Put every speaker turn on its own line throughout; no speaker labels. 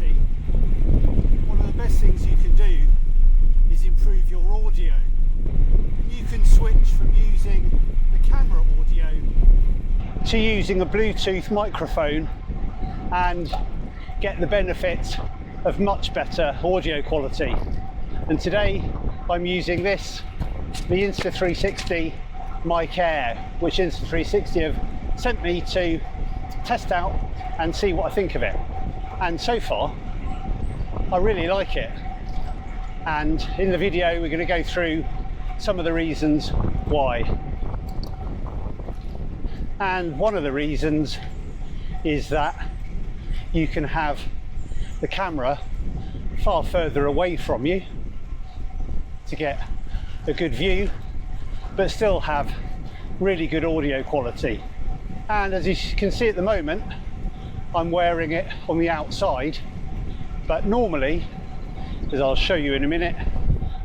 quality, one of the best things you can do is improve your audio. You can switch from using the camera audio to using a Bluetooth microphone and get the benefits of much better audio quality. And today I'm using this, the Insta360 Mic Air, which Insta360 have sent me to test out and see what I think of it. And so far I really like it, and in the video we're going to go through some of the reasons why. And one of the reasons is that you can have the camera far further away from you to get a good view, but still have really good audio quality. And as you can see at the moment, I'm wearing it on the outside, but normally, as I'll show you in a minute,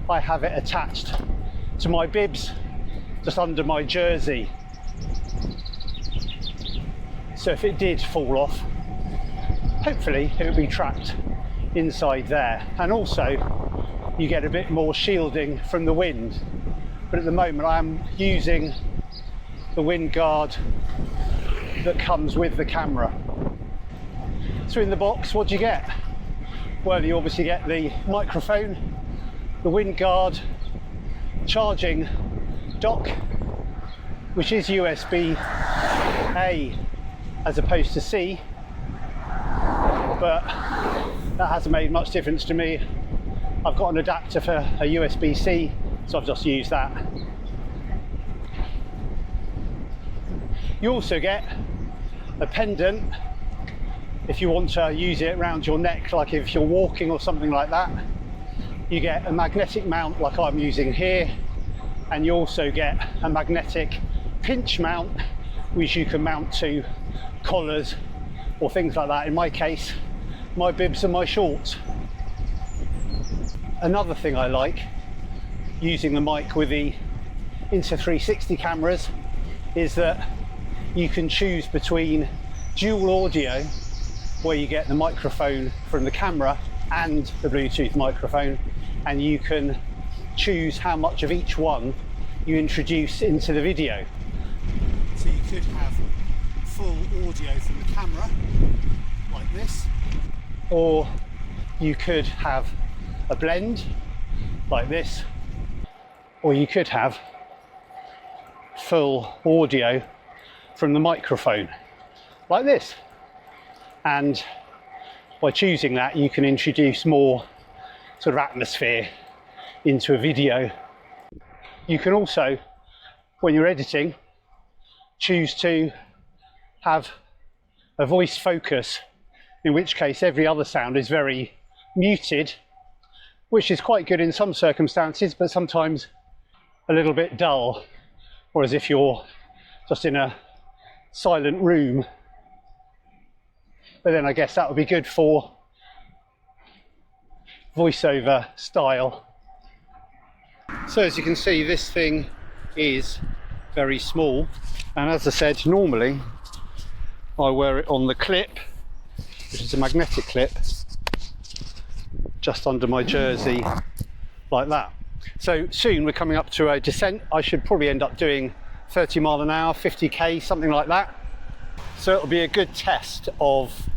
I have it attached to my bibs just under my jersey. So if it did fall off, hopefully it would be trapped inside there. And also you get a bit more shielding from the wind. But at the moment I'm using the wind guard that comes with the camera. So in the box, what do you get? Well, you obviously get the microphone, the wind guard, charging dock, which is USB-A as opposed to C, but that hasn't made much difference to me. I've got an adapter for a USB-C, so I've just used that. You also get a pendant if you want to use it around your neck, like if you're walking or something like that. You get a magnetic mount like I'm using here, and you also get a magnetic pinch mount which you can mount to collars or things like that. In my case, my bibs and my shorts. Another thing I like using the mic with the Insta360 cameras is that you can choose between dual audio, where you get the microphone from the camera and the Bluetooth microphone, and you can choose how much of each one you introduce into the video. So you could have full audio from the camera like this, or you could have a blend like this, or you could have full audio from the microphone like this. And by choosing that, you can introduce more sort of atmosphere into a video. You can also, when you're editing, choose to have a voice focus, in which case every other sound is very muted, which is quite good in some circumstances, but sometimes a little bit dull, or as if you're just in a silent room. But then I guess that would be good for voiceover style. So as you can see, this thing is very small, and as I said, normally I wear it on the clip, which is a magnetic clip, just under my jersey like that. So soon we're coming up to a descent. I should probably end up doing 30 mile an hour, 50k, something like that. So it'll be a good test of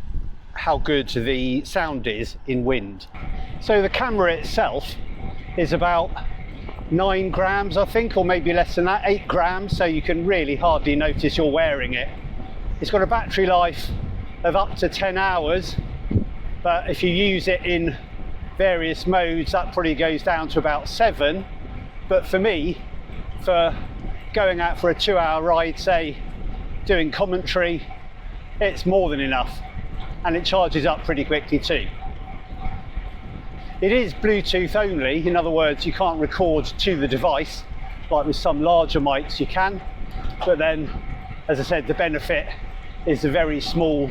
how good the sound is in wind. So the camera itself is about 9 grams, I think, or maybe less than that, 8 grams, so you can really hardly notice you're wearing it. It's got a battery life of up to 10 hours, but if you use it in various modes, that probably goes down to about 7. But for me, for going out for a 2-hour ride, say doing commentary, it's more than enough, and it charges up pretty quickly too. It is Bluetooth only, in other words, you can't record to the device like with some larger mics you can, but then, as I said, the benefit is the very small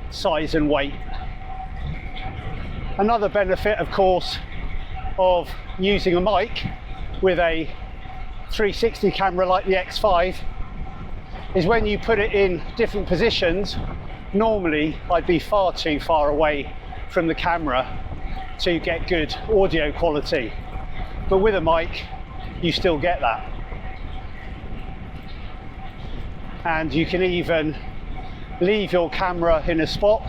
size and weight. Another benefit, of course, of using a mic with a 360 camera like the X5 is when you put it in different positions, Normally I'd be far too far away from the camera to get good audio quality, but with a mic you still get that. And you can even leave your camera in a spot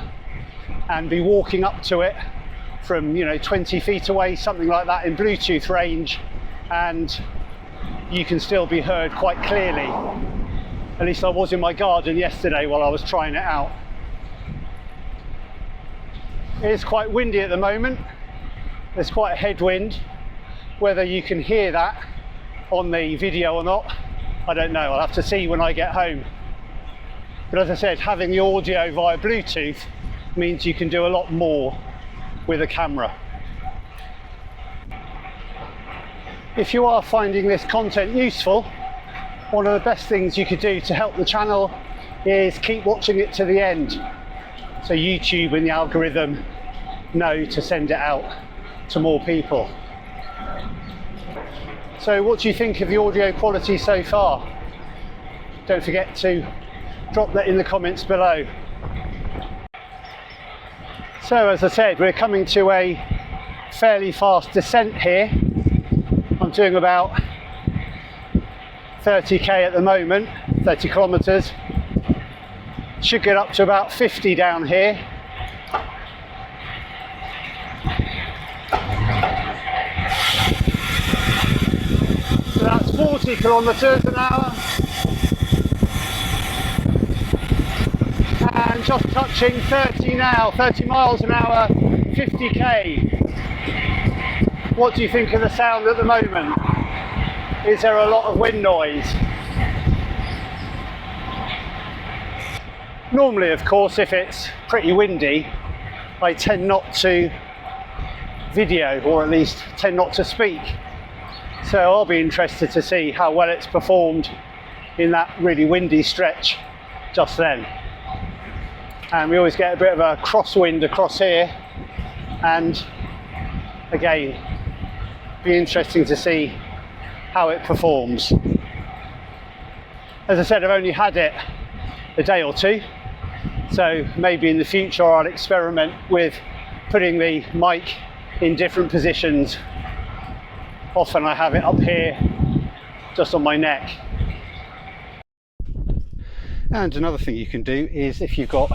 and be walking up to it from 20 feet away, something like that, in Bluetooth range, and you can still be heard quite clearly. At least I was in my garden yesterday while I was trying it out. It is quite windy at the moment. There's quite a headwind. Whether you can hear that on the video or not, I don't know. I'll have to see when I get home. But as I said, having the audio via Bluetooth means you can do a lot more with a camera. If you are finding this content useful, one of the best things you could do to help the channel is keep watching it to the end, so YouTube and the algorithm know to send it out to more people. So what do you think of the audio quality so far? Don't forget to drop that in the comments below. So as I said, we're coming to a fairly fast descent here. I'm doing about 30k at the moment, 30 kilometers. Should get up to about 50 down here. So that's 40 kilometers an hour. And just touching 30 now, 30 miles an hour, 50k. What do you think of the sound at the moment? Is there a lot of wind noise? Normally, of course, if it's pretty windy, I tend not to video, or at least tend not to speak. So I'll be interested to see how well it's performed in that really windy stretch just then. And we always get a bit of a crosswind across here, and again, be interesting to see how it performs. As I said, I've only had it a day or two, so maybe in the future I'll experiment with putting the mic in different positions. Often I have it up here just on my neck. And another thing you can do is, if you've got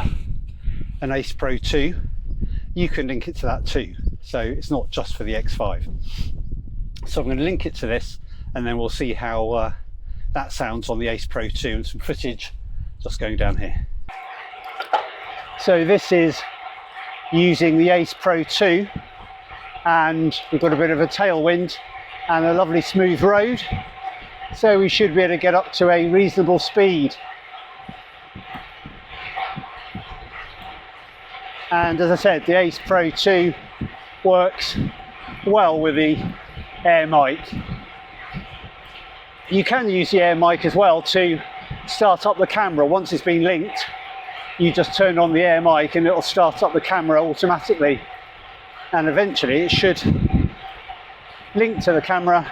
an AcePro 2, you can link it to that too, so it's not just for the X5. So I'm going to link it to this, and then we'll see how that sounds on the AcePro 2, and some footage just going down here. So this is using the AcePro 2, and we've got a bit of a tailwind and a lovely smooth road, so we should be able to get up to a reasonable speed. And as I said, the AcePro 2 works well with the air mic. You can use the air mic as well to start up the camera. Once it's been linked, you just turn on the air mic and it'll start up the camera automatically, and eventually it should link to the camera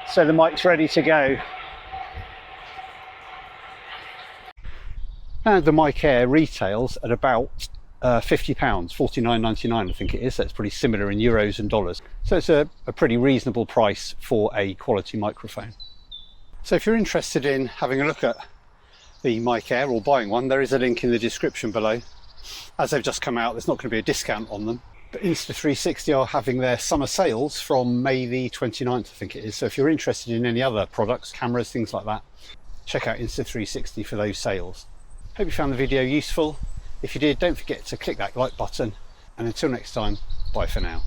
so the mic's ready to go. And the Mic Air retails at about £50, £49.99 I think it is. That's pretty similar in euros and dollars. So it's a pretty reasonable price for a quality microphone. So if you're interested in having a look at the Mic Air or buying one, there is a link in the description below. As they've just come out, there's not going to be a discount on them. But Insta360 are having their summer sales from May the 29th, I think it is. So if you're interested in any other products, cameras, things like that, check out Insta360 for those sales. Hope you found the video useful. If you did, don't forget to click that like button, and until next time, bye for now.